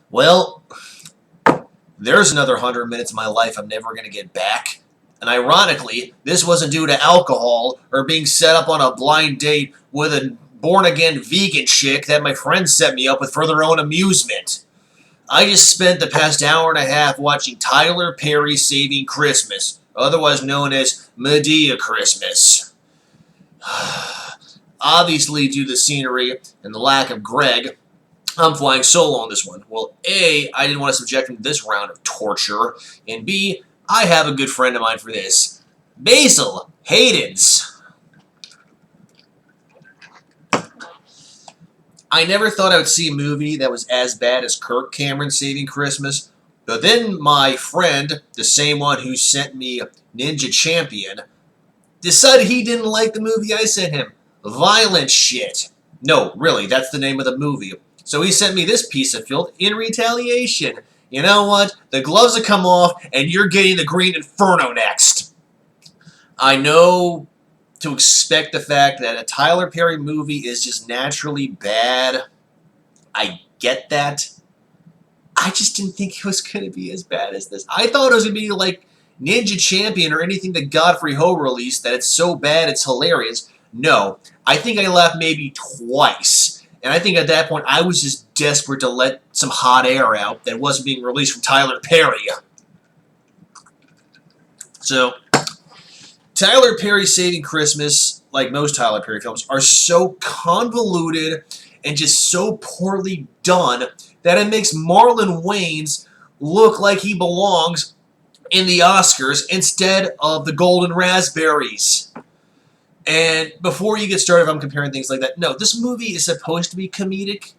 Well, there's another 100 minutes of my life I'm never going to get back. And ironically, this wasn't due to alcohol or being set up on a blind date with a born-again vegan chick that my friends set me up with for their own amusement. I just spent the past hour and a half watching Tyler Perry Saving Christmas, otherwise known as Madea Christmas. Obviously, due to the scenery and the lack of Greg, I'm flying solo on this one. Well, A, I didn't want to subject him to this round of torture, and B, I have a good friend of mine for this. Basil Hayden's. I never thought I would see a movie that was as bad as Kirk Cameron Saving Christmas, but then my friend, the same one who sent me Ninja Champion, decided he didn't like the movie I sent him. Violent shit. No, really, that's the name of the movie. So he sent me this piece of filth in retaliation. You know what? The gloves have come off, and you're getting the Green Inferno next. I know to expect the fact that a Tyler Perry movie is just naturally bad. I get that. I just didn't think it was going to be as bad as this. I thought it was going to be like Ninja Champion or anything that Godfrey Ho released, that it's so bad it's hilarious. No, I think I laughed maybe twice. And I think at that point I was just desperate to let some hot air out that wasn't being released from Tyler Perry. So, Tyler Perry Saving Christmas, like most Tyler Perry films, are so convoluted and just so poorly done that it makes Marlon Wayans look like he belongs in the Oscars instead of the Golden Raspberries. And before you get started, if I'm comparing things like that, no, this movie is supposed to be comedic.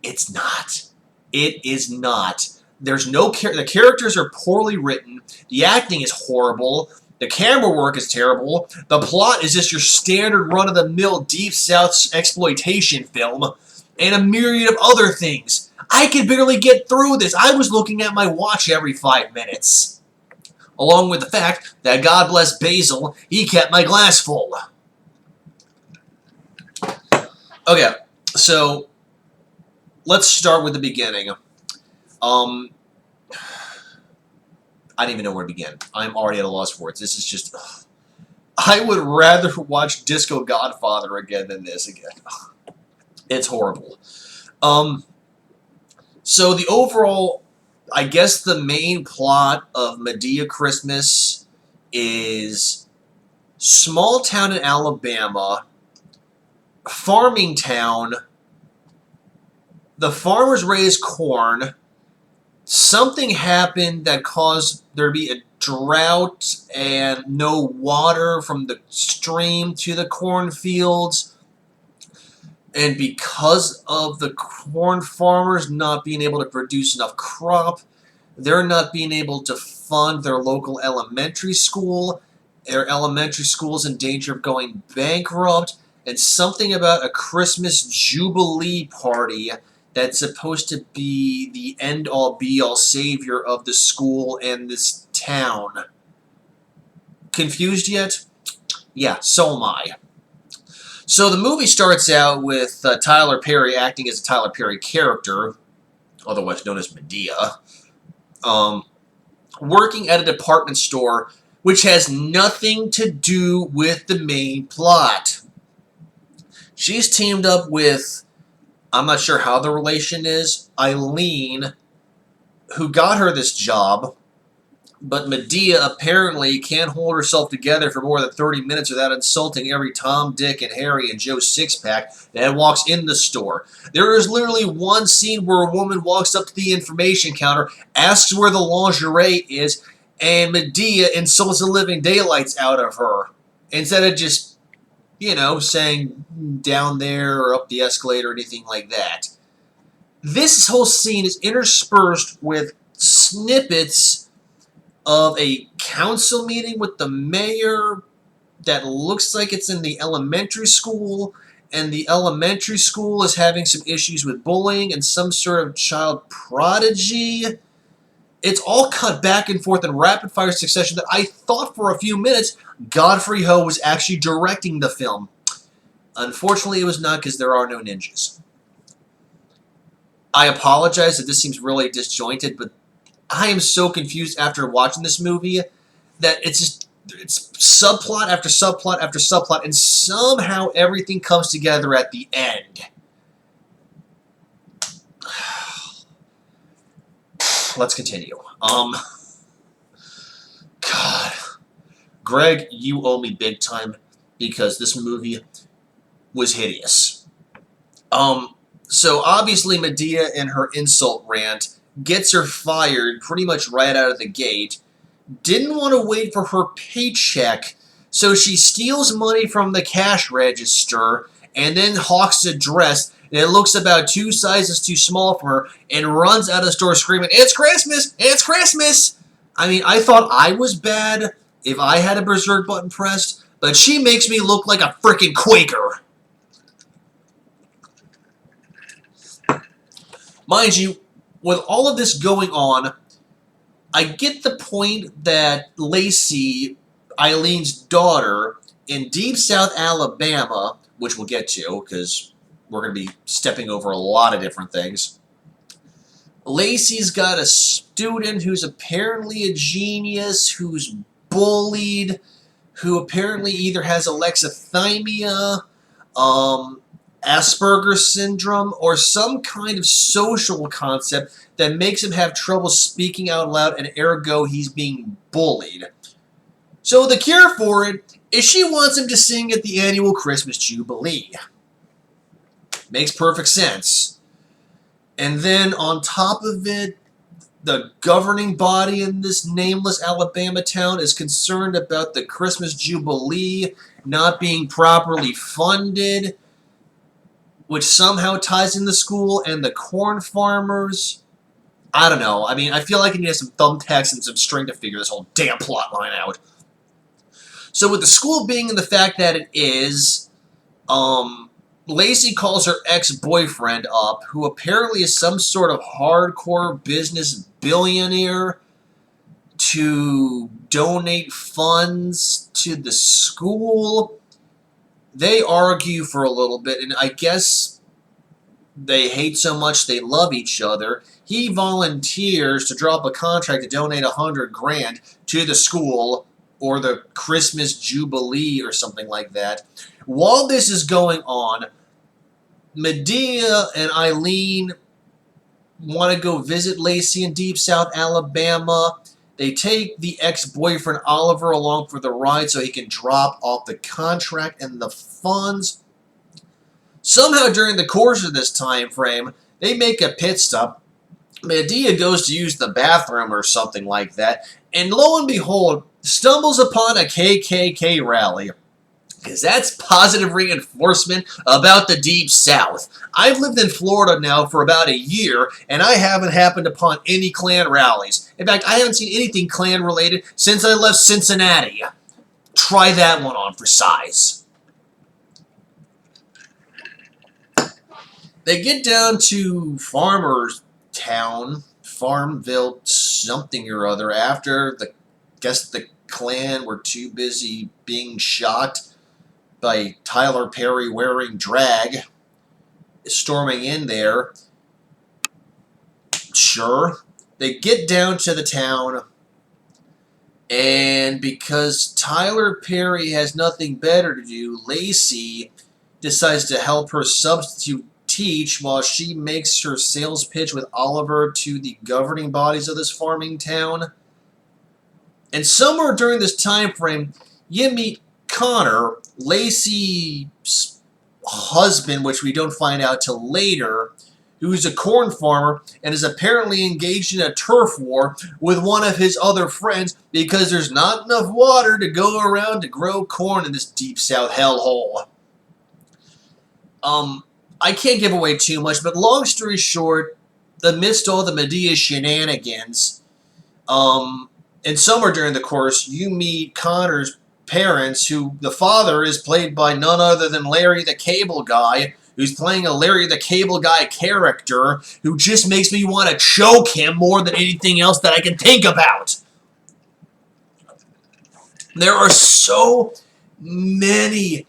It's not. It is not. There's no the characters are poorly written. The acting is horrible. The camera work is terrible. The plot is just your standard run-of-the-mill Deep South exploitation film, and a myriad of other things. I could barely get through this. I was looking at my watch every 5 minutes. Along with the fact that, God bless Basil, he kept my glass full. Okay, so let's start with the beginning. I don't even know where to begin. I'm already at a loss for words. This is just... I would rather watch Disco Godfather again than this again. It's horrible. So the overall... I guess the main plot of Madea Christmas is small town in Alabama, farming town, the farmers raise corn, something happened that caused there to be a drought and no water from the stream to the cornfields. And because of the corn farmers not being able to produce enough crop, they're not being able to fund their local elementary school. Their elementary school is in danger of going bankrupt. And something about a Christmas Jubilee party that's supposed to be the end-all, be-all savior of the school and this town. Confused yet? Yeah, so am I. So the movie starts out with Tyler Perry acting as a Tyler Perry character, otherwise known as Madea, working at a department store which has nothing to do with the main plot. She's teamed up with, I'm not sure how the relation is, Eileen, who got her this job, but Madea apparently can't hold herself together for more than 30 minutes without insulting every Tom, Dick, and Harry and Joe six-pack that walks in the store. There is literally one scene where a woman walks up to the information counter, asks where the lingerie is, and Madea insults the living daylights out of her. Instead of just, you know, saying down there or up the escalator or anything like that. This whole scene is interspersed with snippets of a council meeting with the mayor that looks like it's in the elementary school, and the elementary school is having some issues with bullying and some sort of child prodigy. It's all cut back and forth in rapid-fire succession that I thought for a few minutes Godfrey Ho was actually directing the film. Unfortunately, it was not, because there are no ninjas. I apologize if this seems really disjointed, but I am so confused after watching this movie that it's subplot after subplot after subplot, and somehow everything comes together at the end. Let's continue. God. Greg, you owe me big time because this movie was hideous. So obviously Madea in her insult rant gets her fired pretty much right out of the gate. Didn't want to wait for her paycheck, so she steals money from the cash register and then hawks a dress and it looks about 2 sizes too small for her and runs out of the store screaming, "It's Christmas! It's Christmas!" I mean, I thought I was bad if I had a berserk button pressed, but she makes me look like a freaking Quaker. Mind you, with all of this going on, I get the point that Lacey, Eileen's daughter, in Deep South Alabama, which we'll get to because we're going to be stepping over a lot of different things. Lacey's got a student who's apparently a genius, who's bullied, who apparently either has alexithymia, Asperger's syndrome, or some kind of social concept that makes him have trouble speaking out loud, and ergo he's being bullied. So the cure for it is she wants him to sing at the annual Christmas Jubilee. Makes perfect sense. And then on top of it, the governing body in this nameless Alabama town is concerned about the Christmas Jubilee not being properly funded, which somehow ties in the school and the corn farmers. I don't know. I mean, I feel like I need some thumbtacks and some string to figure this whole damn plot line out. So with the school being in the fact that it is, Lacey calls her ex-boyfriend up, who apparently is some sort of hardcore business billionaire, to donate funds to the school. They argue for a little bit, and I guess they hate so much they love each other. He volunteers to drop a contract to donate $100,000 to the school or the Christmas Jubilee or something like that. While this is going on, Madea and Eileen want to go visit Lacey in Deep South Alabama. They take the ex-boyfriend Oliver along for the ride so he can drop off the contract and the funds. Somehow during the course of this time frame, they make a pit stop. Madea goes to use the bathroom or something like that, and lo and behold, stumbles upon a Kkk Rally. Because that's positive reinforcement about the Deep South. I've lived in Florida now for about a year, and I haven't happened upon any Klan rallies. In fact, I haven't seen anything Klan-related since I left Cincinnati. Try that one on for size. They get down to Farmer's Town, Farmville something or other, after the Klan were too busy being shot by Tyler Perry wearing drag, storming in there. Sure. They get down to the town, and because Tyler Perry has nothing better to do, Lacey decides to help her substitute teach while she makes her sales pitch with Oliver to the governing bodies of this farming town. And somewhere during this time frame, you meet Connor, Lacey's husband, which we don't find out till later, who's a corn farmer and is apparently engaged in a turf war with one of his other friends because there's not enough water to go around to grow corn in this Deep South hellhole. I can't give away too much, but long story short, amidst all the Madea shenanigans, and somewhere during the course, you meet Connor's parents, who the father is played by none other than Larry the Cable Guy, who's playing a Larry the Cable Guy character who just makes me want to choke him more than anything else that I can think about. There are so many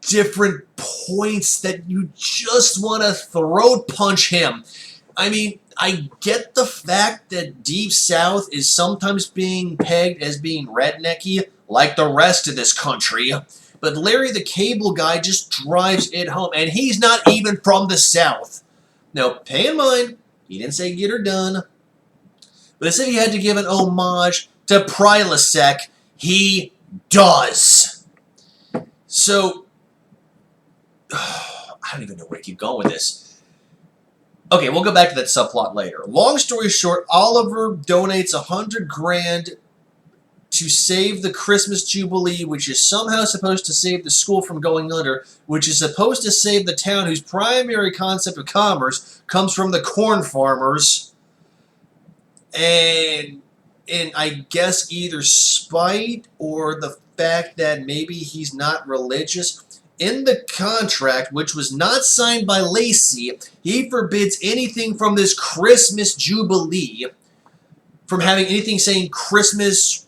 different points that you just want to throat punch him. I mean, I get the fact that Deep South is sometimes being pegged as being rednecky, like the rest of this country, but Larry the Cable Guy just drives it home, and he's not even from the South. Now, pay in mind, he didn't say get her done, but as if he had to give an homage to Prilosec, he does. So, I don't even know where to keep going with this. Okay, we'll go back to that subplot later. Long story short, Oliver donates $100,000 to save the Christmas Jubilee, which is somehow supposed to save the school from going under, which is supposed to save the town whose primary concept of commerce comes from the corn farmers. And I guess either spite or the fact that maybe he's not religious. In the contract, which was not signed by Lacey, he forbids anything from this Christmas Jubilee from having anything saying Christmas,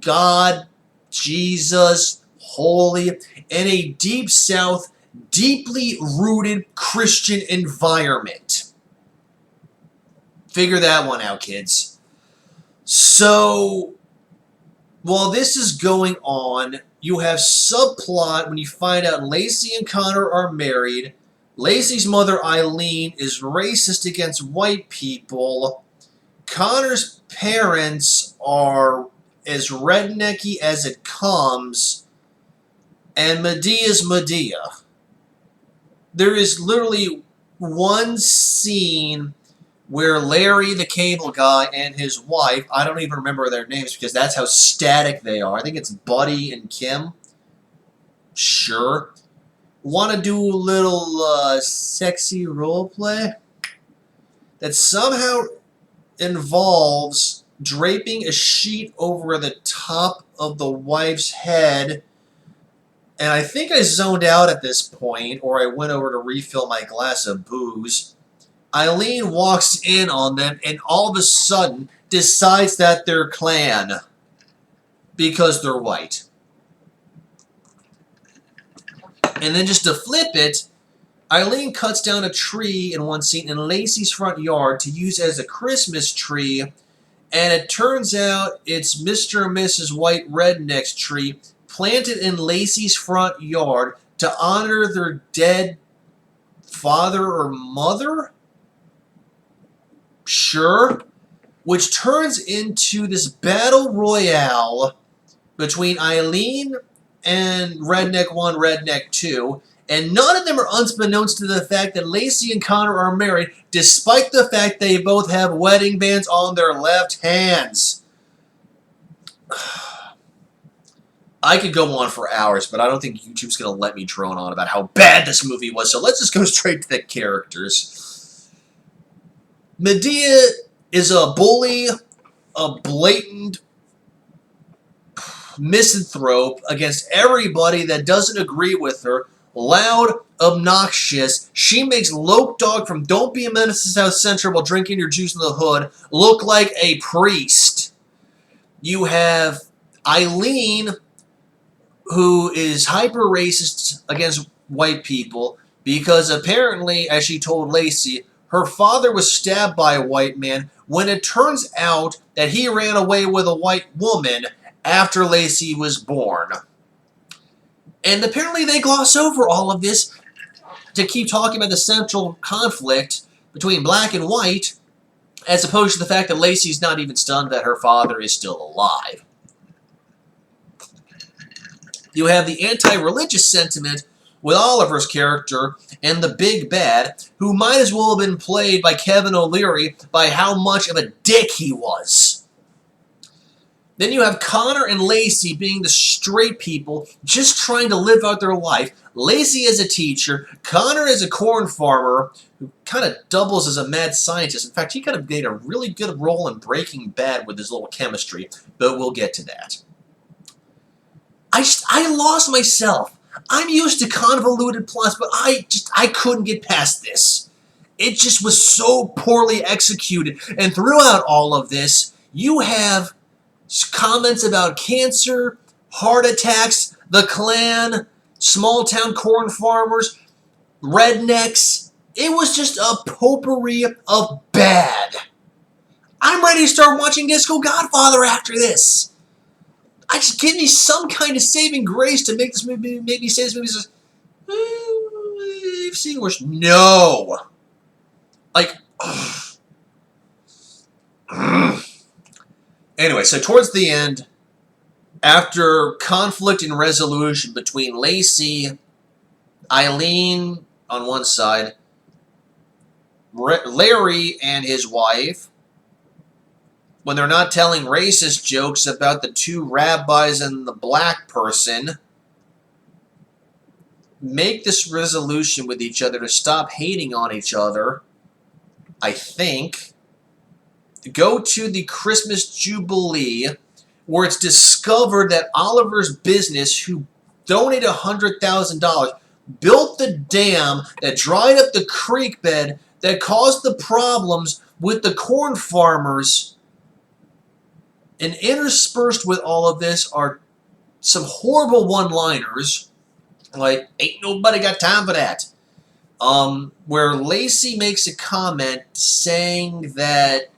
God, Jesus, holy, in a Deep South, deeply rooted Christian environment. Figure that one out, kids. So, while this is going on, you have subplot when you find out Lacey and Connor are married. Lacey's mother, Eileen, is racist against white people. Connor's parents are as rednecky as it comes. And Medea's Madea. There is literally one scene where Larry, the Cable Guy, and his wife, I don't even remember their names because that's how static they are. I think it's Buddy and Kim. Sure. Want to do a little sexy role play? That somehow involves draping a sheet over the top of the wife's head. And I think I zoned out at this point, or I went over to refill my glass of booze. Eileen walks in on them and all of a sudden decides that they're Klan because they're white. And then just to flip it, Eileen cuts down a tree in one scene in Lacey's front yard to use as a Christmas tree, and it turns out it's Mr. and Mrs. White Redneck's tree planted in Lacey's front yard to honor their dead father or mother? Sure. Which turns into this battle royale between Eileen and Redneck 1, Redneck 2, and none of them are unbeknownst to the fact that Lacey and Connor are married, despite the fact they both have wedding bands on their left hands. I could go on for hours, but I don't think YouTube's going to let me drone on about how bad this movie was, so let's just go straight to the characters. Madea is a bully, a blatant misanthrope against everybody that doesn't agree with her, loud, obnoxious. She makes Lope Dog from Don't Be a Menace to South Central while drinking your juice in the hood look like a priest. You have Eileen, who is hyper-racist against white people because apparently, as she told Lacey, her father was stabbed by a white man when it turns out that he ran away with a white woman after Lacey was born. And apparently they gloss over all of this to keep talking about the central conflict between black and white, as opposed to the fact that Lacey's not even stunned that her father is still alive. You have the anti-religious sentiment with Oliver's character and the big bad, who might as well have been played by Kevin O'Leary by how much of a dick he was. Then you have Connor and Lacey being the straight people just trying to live out their life. Lacey as a teacher, Connor as a corn farmer who kind of doubles as a mad scientist. In fact, he could have made a really good role in Breaking Bad with his little chemistry, but we'll get to that. I lost myself. I'm used to convoluted plots, but I couldn't get past this. It just was so poorly executed. And throughout all of this, you have comments about cancer, heart attacks, the Klan, small town corn farmers, rednecks. It was just a potpourri of bad. I'm ready to start watching Disco Godfather after this. I just give me some kind of saving grace to make this movie, maybe say this movie says, I've seen worse. No. Like, anyway, so towards the end, after conflict and resolution between Lacey, Eileen on one side, Larry and his wife, when they're not telling racist jokes about the two rabbis and the black person, make this resolution with each other to stop hating on each other, I think, go to the Christmas Jubilee, where it's discovered that Oliver's business, who donated $100,000, built the dam that dried up the creek bed that caused the problems with the corn farmers. And interspersed with all of this are some horrible one-liners, like, ain't nobody got time for that. Where Lacey makes a comment saying that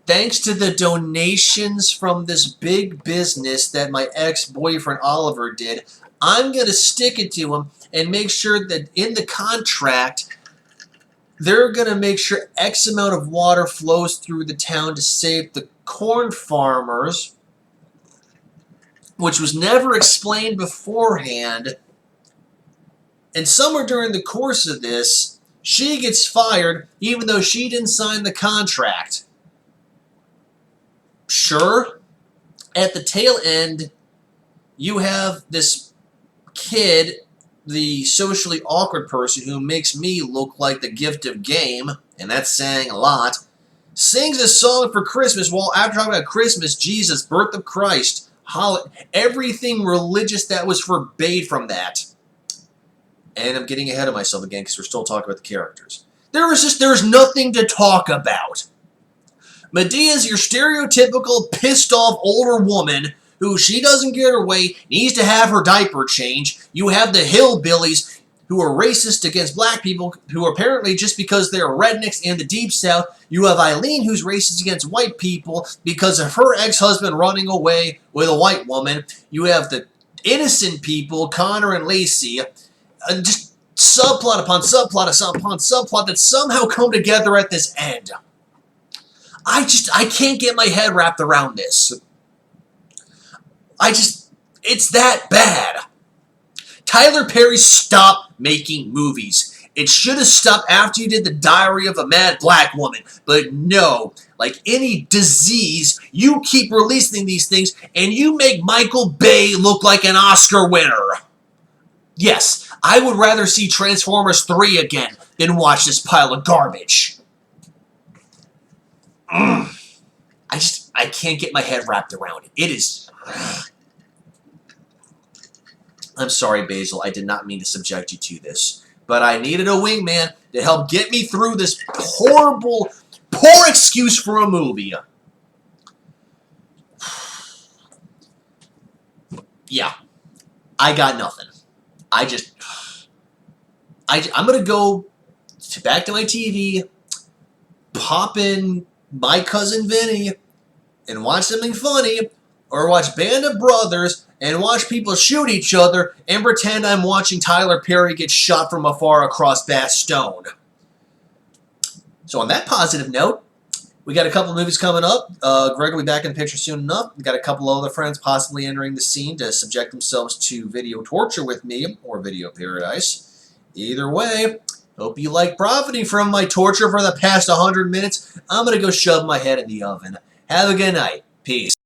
thanks to the donations from this big business that my ex-boyfriend Oliver did, I'm going to stick it to him and make sure that in the contract, they're going to make sure X amount of water flows through the town to save the corn farmers, which was never explained beforehand. And somewhere during the course of this, she gets fired even though she didn't sign the contract. Sure, at the tail end, you have this kid, the socially awkward person who makes me look like the gift of game, and that's saying a lot, sings a song for Christmas while after talking about Christmas, Jesus, birth of Christ, everything religious that was forbade from that. And I'm getting ahead of myself again because we're still talking about the characters. There's nothing to talk about. Medea's your stereotypical pissed off older woman who she doesn't get her way, needs to have her diaper changed. You have the hillbillies who are racist against black people, who are apparently just because they're rednecks in the Deep South. You have Eileen who's racist against white people because of her ex-husband running away with a white woman. You have the innocent people, Connor and Lacey, just subplot upon subplot upon subplot that somehow come together at this end. I can't get my head wrapped around this. It's that bad. Tyler Perry, stop making movies. It should have stopped after you did The Diary of a Mad Black Woman. But no, like any disease, you keep releasing these things and you make Michael Bay look like an Oscar winner. Yes, I would rather see Transformers 3 again than watch this pile of garbage. I can't get my head wrapped around it. It is... I'm sorry, Basil. I did not mean to subject you to this. But I needed a wingman to help get me through this horrible, poor excuse for a movie. Yeah. I got nothing. I'm going to go back to my TV, pop in My Cousin Vinny, and watch something funny, or watch Band of Brothers, and watch people shoot each other, and pretend I'm watching Tyler Perry get shot from afar across that stone. So on that positive note, we got a couple of movies coming up. Greg will be back in the picture soon enough. We got a couple of other friends possibly entering the scene to subject themselves to video torture with me, or video paradise. Either way, hope you like profiting from my torture for the past 100 minutes. I'm going to go shove my head in the oven. Have a good night. Peace.